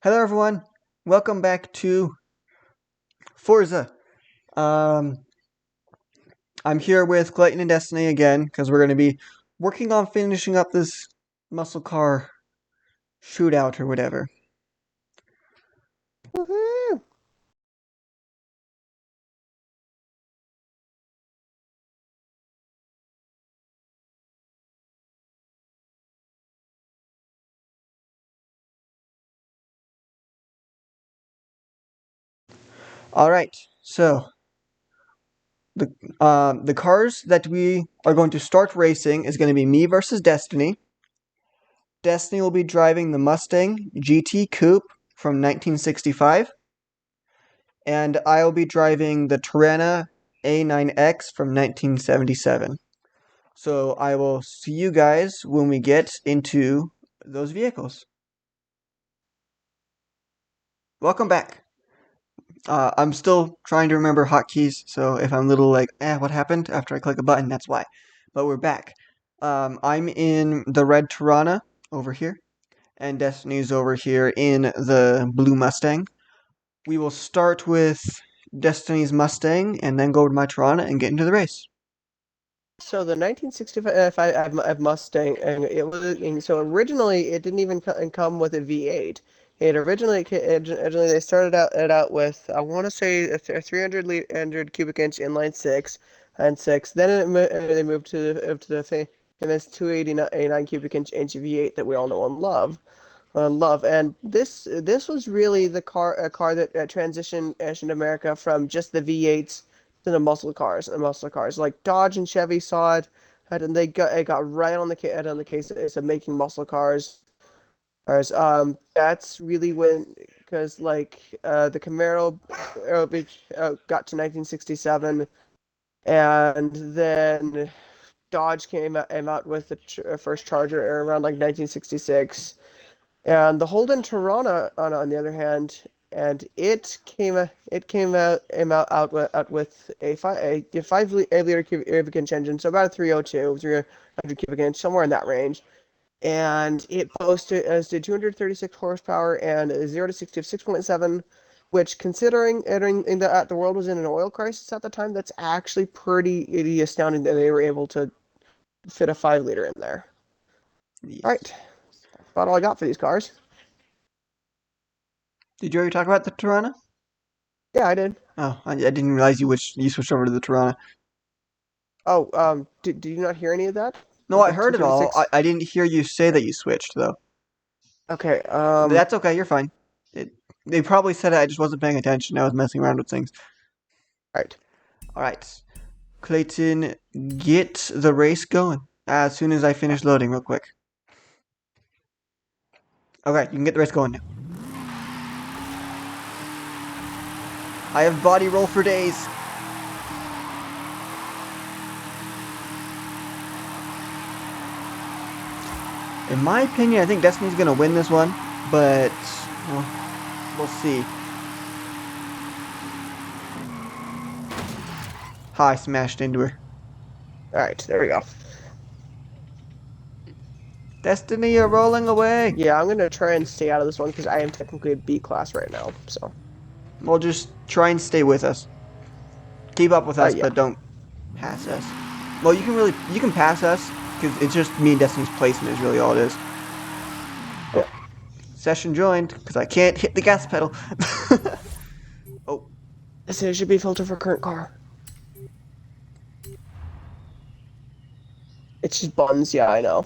Hello, everyone. Welcome back to Forza. Um, I'm here with Clayton and Destiny again because we're going to be working on finishing up this muscle car shootout or whatever. Woohoo! All right. So the cars that we are going to start racing is going to be me versus Destiny. Destiny will be driving the Mustang GT Coupe from 1965, and I'll be driving the Tirana A9X from 1977. So I will see you guys when we get into those vehicles. Welcome back. I'm still trying to remember hotkeys, so if I'm a little like, what happened after I click a button, that's why. But we're back. I'm in the red Tirana over here, and Destiny's over here in the blue Mustang. We will start with Destiny's Mustang and then go to my Tirana and get into the race. So the 1965 I have Mustang, and so originally it didn't even come with a V8. Originally they started out with, I want to say, a 300 cubic inch inline six and six. Then they moved to the famous 289 cubic inch V8 that we all know and love. And this was really a car that transitioned America from just the V8s to the muscle cars. Like Dodge and Chevy saw it, and it got right on the case of making muscle cars. That's really when, because the Camaro got to 1967, and then Dodge came out with the first Charger around like 1966. And the Holden Torana, on the other hand, and it came out with a 5 liter cubic inch engine, so about a 302, 300 cubic inch, somewhere in that range. And it boasted as did 236 horsepower and a 0 to 60 of 6.7, which, considering the world was in an oil crisis at the time, that's actually pretty astounding that they were able to fit a 5 liter in there. All Yes. right, that's about all I got for these cars. Did you already talk about the Tirana? Yeah, I did. Oh, I didn't realize you switched over to the Tirana. Oh, did you not hear any of that No, with I the heard it all. 236? I didn't hear you say that you switched though. Okay, That's okay. You're fine. It, they probably said it. I just wasn't paying attention. I was messing around with things. right. All right, Clayton, get the race going. As soon as I finish loading, real quick. Okay, you can get the race going now. I have body roll for days. In my opinion, I think Destiny's gonna win this one, but well, we'll see. Ha! I smashed into her. All right, there we go. Destiny, you're rolling away. Yeah, I'm gonna try and stay out of this one because I am technically a B class right now. So, We'll just try and stay with us. Keep up with us, yeah. but don't pass us. Well, you can pass us because it's just me and Destiny's placement is really all it is. Yeah. Oh, session joined because I can't hit the gas pedal. Oh, This should be filter for current car. It's just buns. Yeah, I know.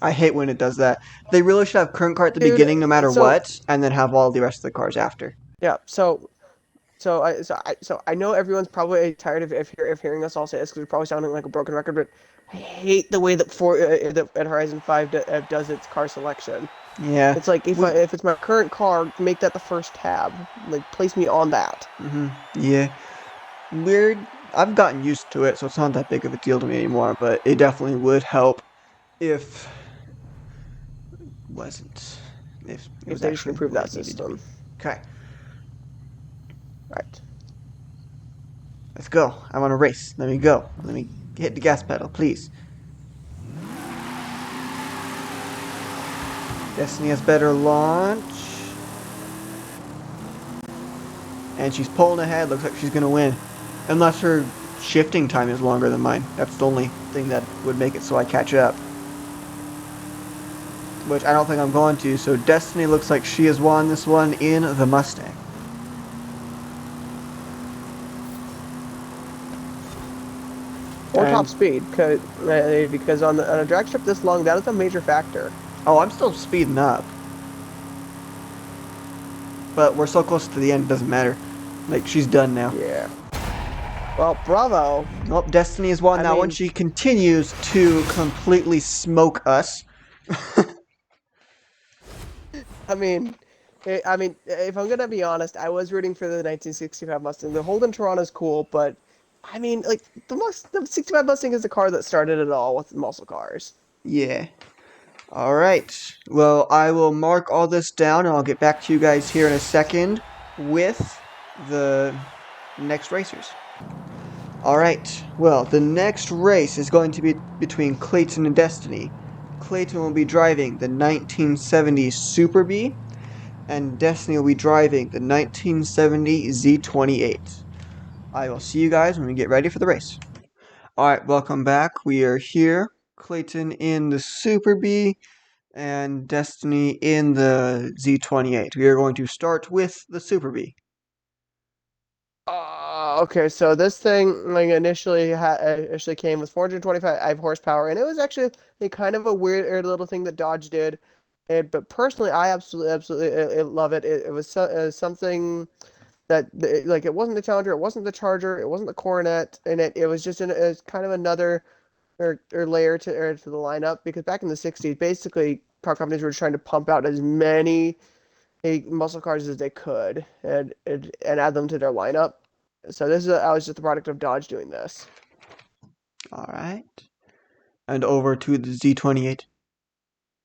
I hate when it does that. They really should have current car at the Dude, beginning, no matter so what, and then have all the rest of the cars after. yeah, so I know everyone's probably tired of hearing us all say this because we're probably sounding like a broken record, but I hate the way that Horizon 5 does its car selection. Yeah, It's like we, if it's my current car, make that the first tab. Like, place me on that. yeah, weird. I've gotten used to it, so it's not that big of a deal to me anymore. But it definitely would help if wasn't if it If was they just actually improve what that it needed to be. system. Okay, Right. let's go. I want to race. Let me go. Let me hit the gas pedal, please. Destiny has better launch. And she's pulling ahead. Looks like she's going to win. Unless her shifting time is longer than mine. That's the only thing that would make it so I catch up. Which I don't think I'm going to. So Destiny looks like she has won this one in the Mustang. Or top And speed, because on a drag strip this long, that is a major factor. oh, I'm still speeding up. But we're so close to the end, it doesn't matter. Like, she's done now. Yeah. Well, bravo. Well, Destiny has won I that one. mean, She continues to completely smoke us. I mean, if I'm gonna be honest, I was rooting for the 1965 Mustang. The Holden Toronto is cool, but I mean, like the 65 Mustang is the car that started it all with muscle cars. Yeah. Alright. Well, I will mark all this down and I'll get back to you guys here in a second with the next racers. Alright. Well, the next race is going to be between Clayton and Destiny. Clayton will be driving the 1970 Super Bee, and Destiny will be driving the 1970 Z28. I will see you guys when we get ready for the race. Alright, welcome back. We are here. Clayton in the Super Bee and Destiny in the Z28. We are going to start with the Super Bee. Okay, so this thing like initially came with 425 horsepower, and it was actually kind of a weird little thing that Dodge did. But personally, I absolutely love it. It was something that like it wasn't the Challenger, it wasn't the Charger, it wasn't the Coronet, and it was just it was kind of another or layer to the lineup because back in the 60s, basically car companies were trying to pump out as many muscle cars as they could and add them to their lineup. So I was just the product of Dodge doing this. Alright. And over to the Z28.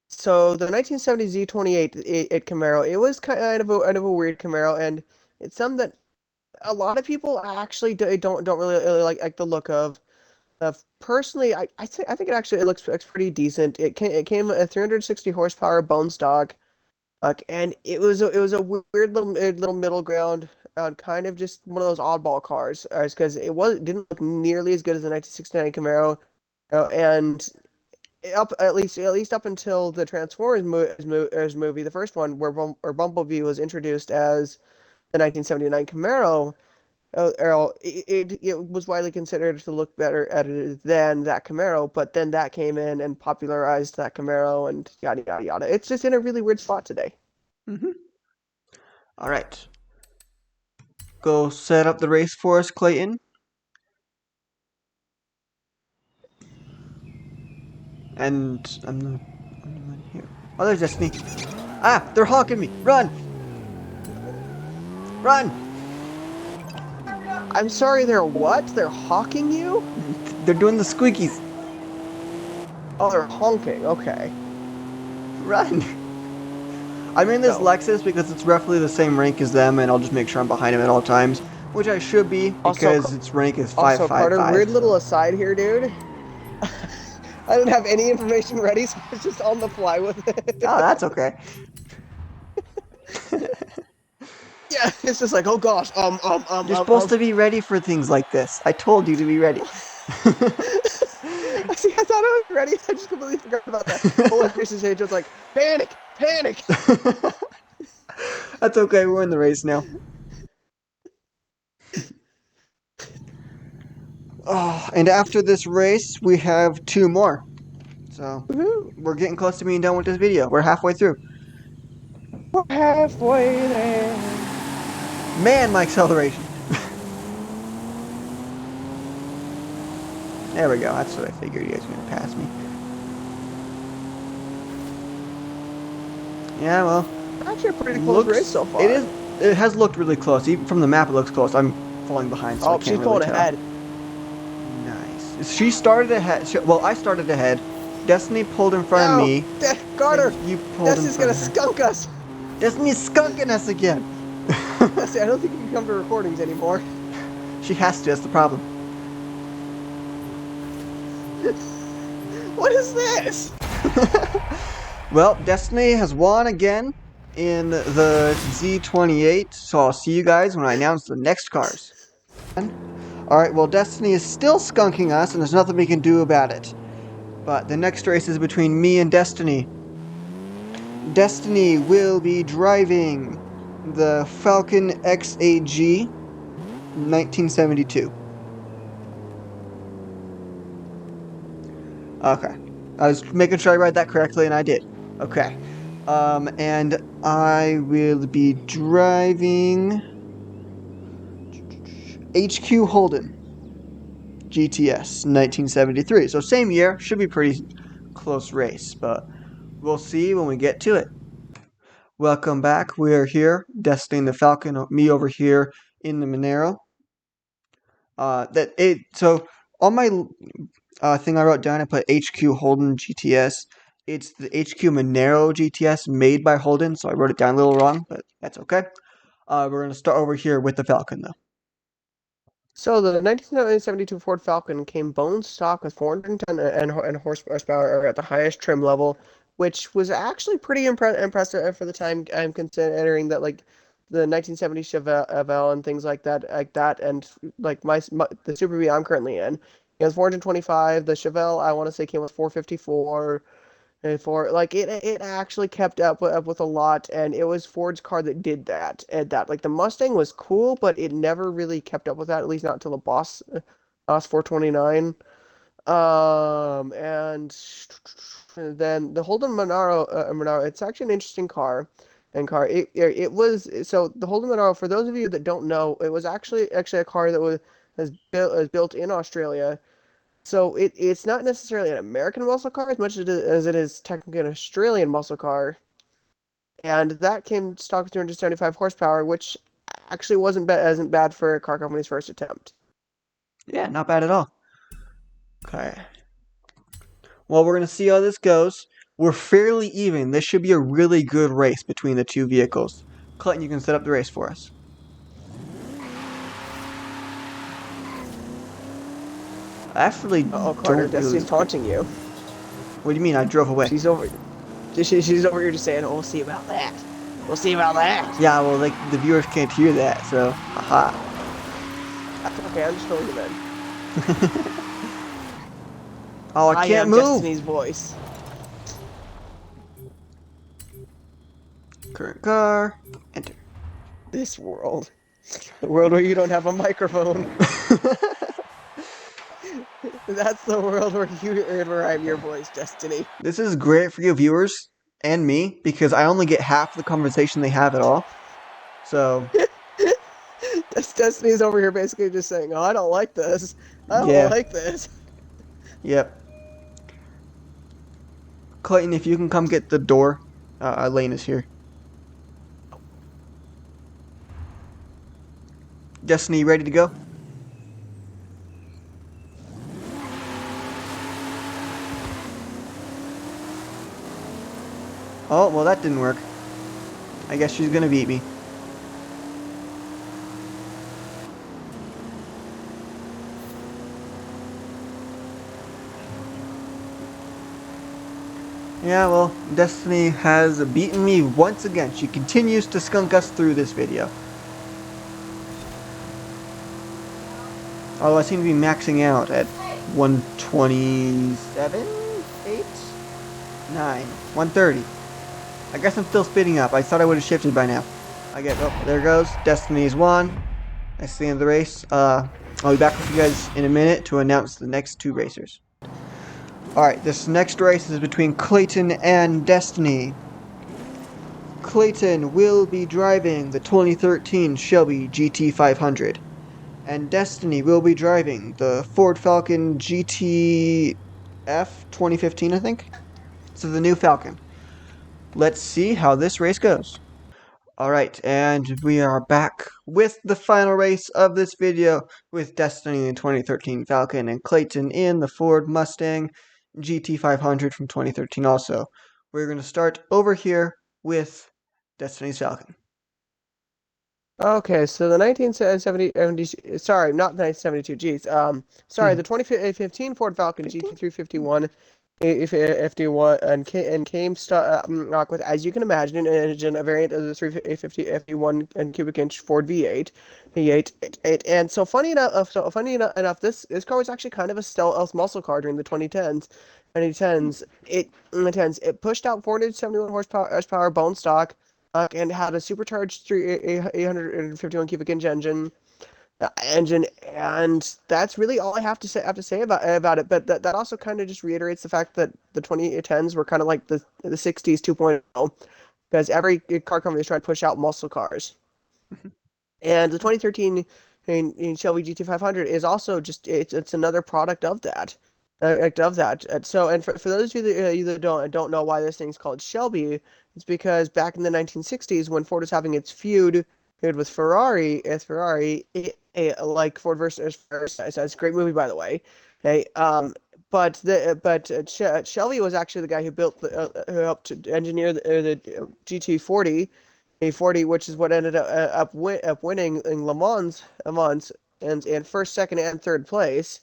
So the 1970 Z28 Camaro, it was kind of a weird Camaro, and it's something that a lot of people actually don't really like the look of. Personally, I think it looks pretty decent. It came a 360 horsepower bone stock, and it was a weird little middle ground, kind of just one of those oddball cars, because didn't look nearly as good as the 1969 Camaro, and at least up until the Transformers movie, the first one where Bumblebee was introduced as the 1979 Camaro. Earl, it was widely considered to look better edited than that Camaro, but then that came in and popularized that Camaro and yada yada yada. It's just in a really weird spot today. Mm-hmm. Alright. Go set up the race for us, Clayton. And I'm not here. Oh, there's Destiny. Ah, they're honking me. Run! Run! I'm sorry, they're what? They're hawking you? They're doing the squeakies. Oh, they're honking. Okay. Run! I'm in this No. Lexus because it's roughly the same rank as them, and I'll just make sure I'm behind him at all times, which I should be Also, because its rank is Carter, 555. weird little So. aside here, dude. I didn't have any information ready, so I was just on the fly with Oh, it. that's okay. Yeah, it's just like, oh gosh, You're supposed to be ready for things like this. I told you to be ready. See, I thought I was ready. I just completely forgot about that. Whole increases stage was like, panic, panic. That's okay. We're in the race now. Oh, and after this race, we have two more. So Woohoo. we're getting close to being done with this video. We're halfway through. We're halfway there. Man, my acceleration. There we go. That's what I figured. You guys were gonna pass me. Yeah, well, Actually, a pretty close race so far. It is. It has looked really close. Even from the map, it looks close. I'm falling behind, so I Oh, can't she's really pulling tell. ahead. Nice. She started ahead. Well, I started ahead. Destiny pulled in front of No, me. Carter. And you pulled in Destiny's front gonna of her. skunk us. Destiny's skunking us again. Destiny, I don't think you can come to recordings anymore. She has to. That's the problem. What is this? Well, Destiny has won again. in the Z28, so I'll see you guys when I announce the next cars. Alright, well, Destiny is still skunking us, and there's nothing we can do about it. But the next race is between me and Destiny. Destiny will be driving the Falcon XAG 1972. Okay. I was making sure I read that correctly, and I did. Okay. And I will be driving HQ Holden GTS 1973. So same year, should be pretty close race, but we'll see when we get to it. Welcome back. We are here, Destiny and the Falcon, me over here in the Monero. So on my thing I wrote down, I put HQ Holden GTS. It's the HQ Monero GTS made by Holden, so I wrote it down a little wrong, but that's okay. We're gonna start over here with the Falcon though. So the 1972 Ford Falcon came bone stock with 410 and horsepower at the highest trim level, which was actually pretty impressive for the time. I'm considering that like the 1970 Chevelle and things like that, and like the Super Bee I'm currently in, it was 425. The Chevelle I want to say came with 454. And for like it actually kept up with a lot, and it was Ford's car that did that. And that like the Mustang was cool, but it never really kept up with that. At least not until the Boss 429. And then the Holden Monaro, it's actually an interesting car. And car it was so the Holden Monaro. For those of you that don't know, it was actually a car that was built in Australia, so it's not necessarily an American muscle car as much as it is technically an Australian muscle car, and that came stock with 275 horsepower, which actually isn't bad for a car company's first attempt. Yeah, not bad at all. Okay. Well, we're gonna see how this goes. We're fairly even. This should be a really good race between the two vehicles. Clinton, you can set up the race for us. I actually Oh, Carter, don't Destiny's really. taunting you. What do you mean? I drove away. She's over. She's over here just saying, "Oh, we'll see about that. We'll see about that." Yeah, well, like the viewers can't hear that, so haha. That's okay. I'm just filling you in. Oh, I I can't am move. Destiny's voice. Current car. Enter. This world, the world where you don't have a microphone. That's the world where I'm your voice, Destiny. This is great for you viewers and me because I only get half the conversation they have at all. So Destiny's over here basically just saying, "Oh, I don't like this. I don't yeah, like this." yep. Clayton, if you can come get the door, Elaine is here. Destiny, ready to go? Oh, well, that didn't work. I guess she's gonna beat me. Yeah, well, Destiny has beaten me once again. She continues to skunk us through this video. Although I seem to be maxing out at 127, 8, 9, 130. I guess I'm still speeding up. I thought I would have shifted by now. Oh, there goes. Destiny's won. That's the end of the race. I'll be back with you guys in a minute to announce the next two racers. Alright, this next race is between Clayton and Destiny. Clayton will be driving the 2013 Shelby GT500. And Destiny will be driving the Ford Falcon GTF 2015, I think. So the new Falcon. Let's see how this race goes. Alright, and we are back with the final race of this video with Destiny in the 2013 Falcon and Clayton in the Ford Mustang GT500 from 2013 also. We're going to start over here with Destiny's Falcon. Okay, so the 1970, sorry, not the 1972, geez. Sorry, the 2015 Ford Falcon 15? GT351 if you want, and came stock with, as you can imagine, an engine, a variant of the 350 FD1 and cubic inch Ford V8, and so funny enough, this car was actually kind of a stealth muscle car during the 2010s. It pushed out 471 horsepower bone stock, and had a supercharged 851 cubic inch engine, and that's really all I have to say about it. But that also kind of just reiterates the fact that the 2010s were kind of like the 60s 2.0, because every car company is trying to push out muscle cars. And the 2013 in Shelby GT500 is also just it's another product of that. So, and for those of you that don't know why this thing's called Shelby, it's because back in the 1960s when Ford was having its feud with Ferrari, like Ford versus Ferrari, it's a great movie by the way. Hey, Shelby was actually the guy who helped to engineer the GT40 A40, which is what ended up winning in Le Mans, and first, second, and third place.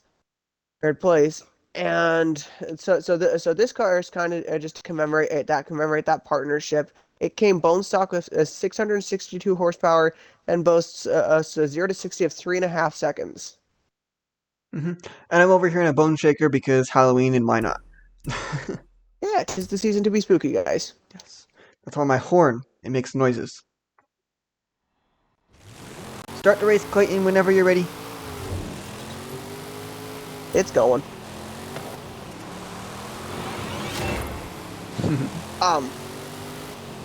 And so this car is kind of just to commemorate that partnership. It came bone stock with 662 horsepower and boasts a 0 to 60 of 3.5 seconds. Hmm. And I'm over here in a bone shaker because Halloween and why not? Yeah, 'tis the season to be spooky, guys. Yes. That's why my horn, it makes noises. Start the race, Clayton, whenever you're ready. It's going. Um,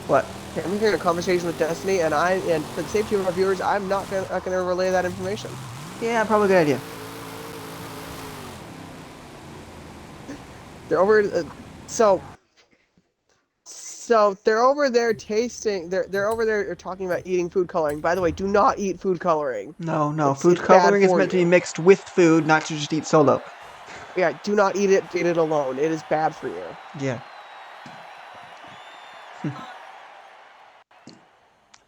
What? I'm here in a conversation with Destiny, and for the safety of our viewers, I'm not gonna relay that information. Yeah, probably a good idea. They're over. So they're over there tasting. They're over there talking about eating food coloring. By the way, do not eat food coloring. No, no. It's Food it's bad coloring is for meant to be you. mixed with food, not to just eat solo. Yeah, do not eat it. Eat it alone. It is bad for you. Yeah.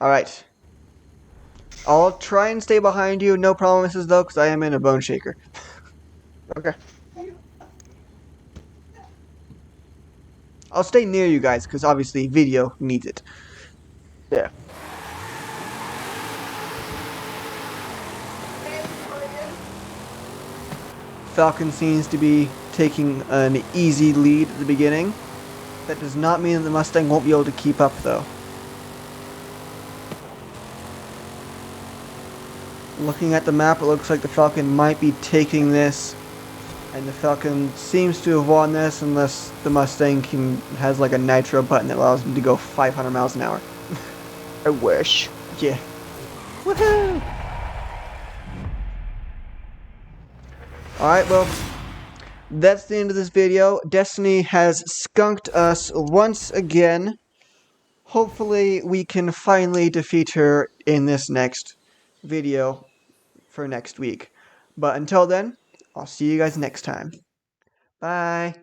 Alright. I'll try and stay behind you. No promises, though, because I am in a bone shaker. Okay. I'll stay near you guys, because obviously video needs it. Yeah. Falcon seems to be taking an easy lead at the beginning. That does not mean that the Mustang won't be able to keep up, though. Looking at the map, it looks like the Falcon might be taking this, and the Falcon seems to have won this unless the Mustang has like a nitro button that allows him to go 500 miles an hour. I wish. Yeah. Woohoo! Alright, well, that's the end of this video. Destiny has skunked us once again. Hopefully, we can finally defeat her in this next video for next week. But until then, I'll see you guys next time. Bye.